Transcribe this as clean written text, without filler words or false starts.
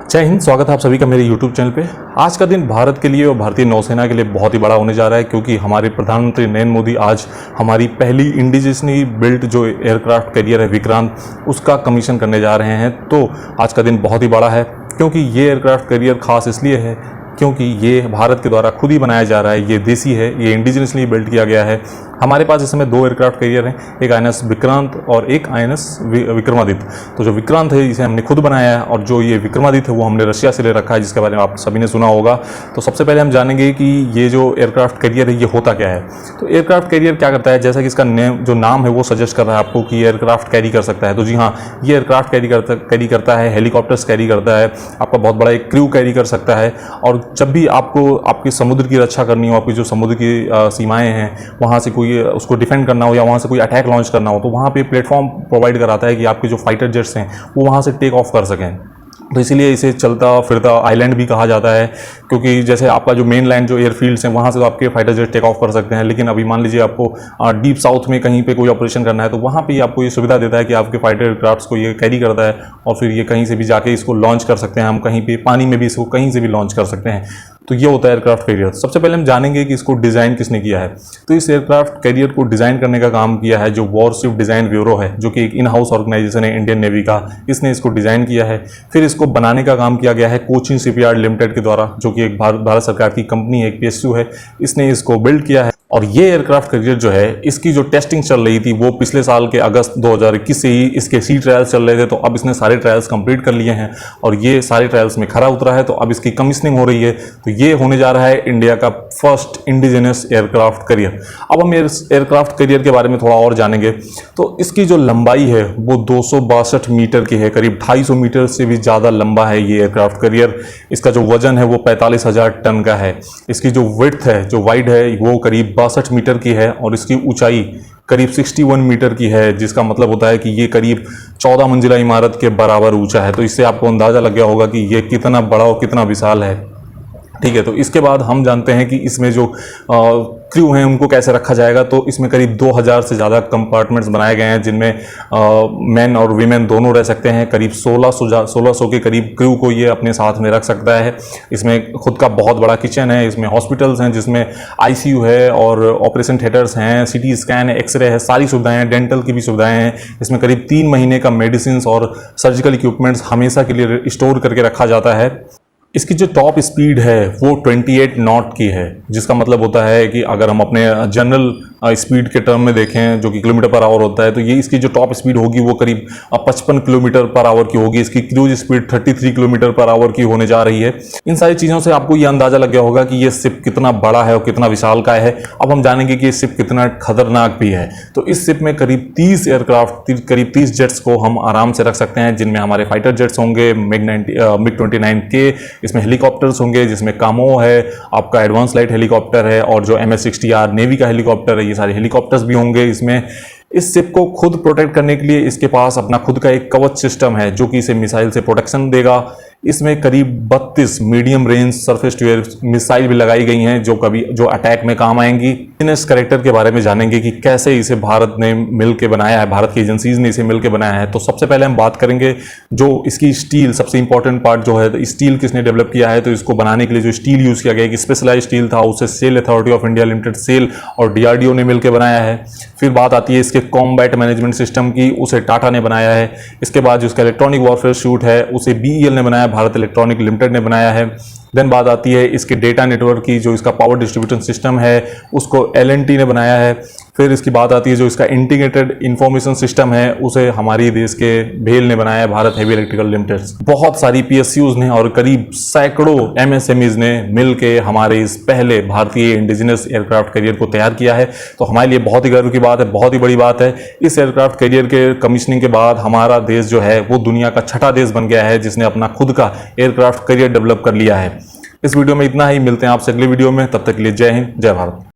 जय हिंद। स्वागत है आप सभी का मेरे YouTube चैनल पे। आज का दिन भारत के लिए और भारतीय नौसेना के लिए बहुत ही बड़ा होने जा रहा है, क्योंकि हमारे प्रधानमंत्री नरेंद्र मोदी आज हमारी पहली इंडिजिनसली बिल्ट जो एयरक्राफ्ट कैरियर है विक्रांत, उसका कमीशन करने जा रहे हैं। तो आज का दिन बहुत ही बड़ा है, क्योंकि ये एयरक्राफ्ट कैरियर खास इसलिए है क्योंकि ये भारत के द्वारा खुद ही बनाया जा रहा है। ये देसी है, ये इंडिजिनसली बिल्ट किया गया है। हमारे पास इस समय दो एयरक्राफ्ट कैरियर हैं, एक INS विक्रांत और एक INS विक्रमादित्य। तो जो विक्रांत है इसे हमने खुद बनाया है, और जो ये विक्रमादित्य है वो हमने रशिया से ले रखा है, जिसके बारे में आप सभी ने सुना होगा। तो सबसे पहले हम जानेंगे कि ये जो एयरक्राफ्ट कैरियर है ये होता क्या है। तो एयरक्राफ्ट कैरियर क्या करता है, जैसा कि इसका जो नाम है वो सजेस्ट कर रहा है आपको कि एयरक्राफ्ट कैरी कर सकता है। तो जी हाँ, ये एयरक्राफ्ट कैरी करता है, हेलीकॉप्टर्स कैरी करता है, आपका बहुत बड़ा एक क्रू कैरी कर सकता है। और जब भी आपको आपकी समुद्र की रक्षा करनी हो, आपकी जो समुद्र की सीमाएं हैं वहाँ से कोई उसको डिफेंड करना हो या वहाँ से कोई अटैक लॉन्च करना हो, तो वहाँ पे प्लेटफॉर्म प्रोवाइड कराता है कि आपके जो फाइटर जेट्स हैं वो वहाँ से टेक ऑफ कर सकें। तो इसीलिए इसे चलता फिरता आइलैंड भी कहा जाता है, क्योंकि जैसे आपका जो मेन लैंड जो एयरफील्ड्स हैं वहाँ से तो आपके फाइटर जेट टेक ऑफ कर सकते हैं, लेकिन अभी मान लीजिए आपको डीप साउथ में कहीं पे कोई ऑपरेशन करना है, तो वहाँ पे आपको ये सुविधा देता है कि आपके फाइटर एयरक्राफ्ट्स को ये कैरी करता है, और फिर ये कहीं से भी जाके इसको लॉन्च कर सकते हैं। हम कहीं पे पानी में भी इसको कहीं से भी लॉन्च कर सकते हैं। तो ये होता है एयरक्राफ्ट कैरियर। सबसे पहले हम जानेंगे कि इसको डिज़ाइन किसने किया है। तो इस एयरक्राफ्ट कैरियर को डिज़ाइन करने का काम किया है जो वॉरशिप डिज़ाइन ब्यूरो है, जो कि एक इन हाउस ऑर्गेनाइजेशन है इंडियन नेवी का। इसने इसको डिज़ाइन किया है। फिर इसको बनाने का काम किया गया है कोचिन शिपयार्ड लिमिटेड के द्वारा, जो कि एक भारत सरकार की कंपनी है, एक PSU है। इसने इसको बिल्ड किया है। और ये एयरक्राफ्ट कैरियर जो है, इसकी जो टेस्टिंग चल रही थी वो पिछले साल के अगस्त 2021 से ही इसके सी ट्रायल्स चल रहे थे। तो अब इसने सारे ट्रायल्स कंप्लीट कर लिए हैं और ये सारे ट्रायल्स में खरा उतरा है। तो अब इसकी कमीशनिंग हो रही है। तो ये होने जा रहा है इंडिया का फर्स्ट इंडिजिनस एयरक्राफ्ट कैरियर। अब हम एयरक्राफ्ट कैरियर के बारे में थोड़ा और जानेंगे। तो इसकी जो लंबाई है वो 262 मीटर की है, करीब 250 मीटर से भी ज़्यादा लंबा है ये एयरक्राफ्ट कैरियर। इसका जो वजन है वो 45,000 टन का है। इसकी जो विड्थ है, जो वाइड है, वो करीब 62 मीटर की है, और इसकी ऊंचाई करीब 61 मीटर की है, जिसका मतलब होता है कि ये करीब 14 मंजिला इमारत के बराबर ऊंचा है। तो इससे आपको अंदाज़ा लग गया होगा कि ये कितना बड़ा और कितना विशाल है। ठीक है, तो इसके बाद हम जानते हैं कि इसमें जो क्रू हैं उनको कैसे रखा जाएगा। तो इसमें करीब 2000 से ज़्यादा कंपार्टमेंट्स बनाए गए हैं, जिनमें मेन और वीमेन दोनों रह सकते हैं। करीब 1600 के करीब क्रू को ये अपने साथ में रख सकता है। इसमें खुद का बहुत बड़ा किचन है, इसमें हॉस्पिटल्स हैं जिसमें ICU है और ऑपरेशन थिएटर्स हैं, CT स्कैन है, एक्सरे है, सारी सुविधाएं हैं, डेंटल की भी सुविधाएं हैं। इसमें करीब 3 महीने का मेडिसिन और सर्जिकल इक्विपमेंट्स हमेशा के लिए स्टोर करके रखा जाता है। इसकी जो टॉप स्पीड है वो 28 नॉट की है, जिसका मतलब होता है कि अगर हम अपने जनरल स्पीड के टर्म में देखें, जो कि किलोमीटर पर आवर होता है, तो ये इसकी जो टॉप स्पीड होगी वो करीब 55 किलोमीटर पर आवर की होगी। इसकी cruise speed 33 kilometre per hour की होने जा रही है। इन सारी चीज़ों से आपको ये अंदाज़ा लग गया होगा कि ये शिप कितना बड़ा है और कितना विशालकाय है। अब हम जानेंगे कि ये शिप कितना खतरनाक भी है। तो इस शिप में करीब 30 एयरक्राफ्ट, करीब 30 जेट्स को हम आराम से रख सकते हैं, जिनमें हमारे फाइटर जेट्स होंगे, MiG-29K, इसमें हेलीकॉप्टर्स होंगे, जिसमें कामो है, आपका एडवांस लाइट हेलीकॉप्टर है, और जो MS-60R नेवी का हेलीकॉप्टर है, ये सारे हेलीकॉप्टर्स भी होंगे इसमें। इस शिप को खुद प्रोटेक्ट करने के लिए इसके पास अपना खुद का एक कवच सिस्टम है, जो कि इसे मिसाइल से प्रोटेक्शन देगा। इसमें करीब 32 medium range surface to air missile भी लगाई गई हैं, जो अटैक में काम आएंगी। इस कैरेक्टर के बारे में जानेंगे कि कैसे इसे भारत ने मिलकर बनाया है, भारत की एजेंसीज ने इसे मिलकर बनाया है। तो सबसे पहले हम बात करेंगे जो इसकी स्टील, सबसे इंपॉर्टेंट पार्ट जो है, स्टील किसने डेवलप किया है। तो इसको बनाने के लिए जो स्टील यूज किया गया, एक स्पेशलाइज्ड स्टील था, उसे SAIL Authority of India Limited, SAIL और DRDO ने मिलकर बनाया है। फिर बात आती है इसके कॉम्बैट मैनेजमेंट सिस्टम की, उसे टाटा ने बनाया है। इसके बाद जो इसका इलेक्ट्रॉनिक वॉरफेयर सूट है उसे BEL ने बनाया, भारत इलेक्ट्रॉनिक लिमिटेड ने बनाया है। देन बात आती है इसके डेटा नेटवर्क की, जो इसका पावर डिस्ट्रीब्यूशन सिस्टम है उसको L&T ने बनाया है। फिर इसकी बात आती है जो इसका इंटीग्रेटेड इंफॉर्मेशन सिस्टम है, उसे हमारी देश के भेल ने बनाया है, भारत हेवी इलेक्ट्रिकल लिमिटेड। बहुत सारी PSUs ने और करीब सैकड़ों MSMEs ने मिलके हमारे इस पहले भारतीय इंडिजिनस एयरक्राफ्ट कैरियर को तैयार किया है। तो हमारे लिए बहुत ही गर्व की बात है, बहुत ही बड़ी बात है। इस एयरक्राफ्ट कैरियर के कमीशनिंग के बाद हमारा देश जो है वो दुनिया का 6ठा देश बन गया है जिसने अपना खुद का एयरक्राफ्ट कैरियर डेवलप कर लिया है। इस वीडियो में इतना ही, मिलते हैं आपसे अगले वीडियो में। तब तक के लिए जय हिंद, जय भारत।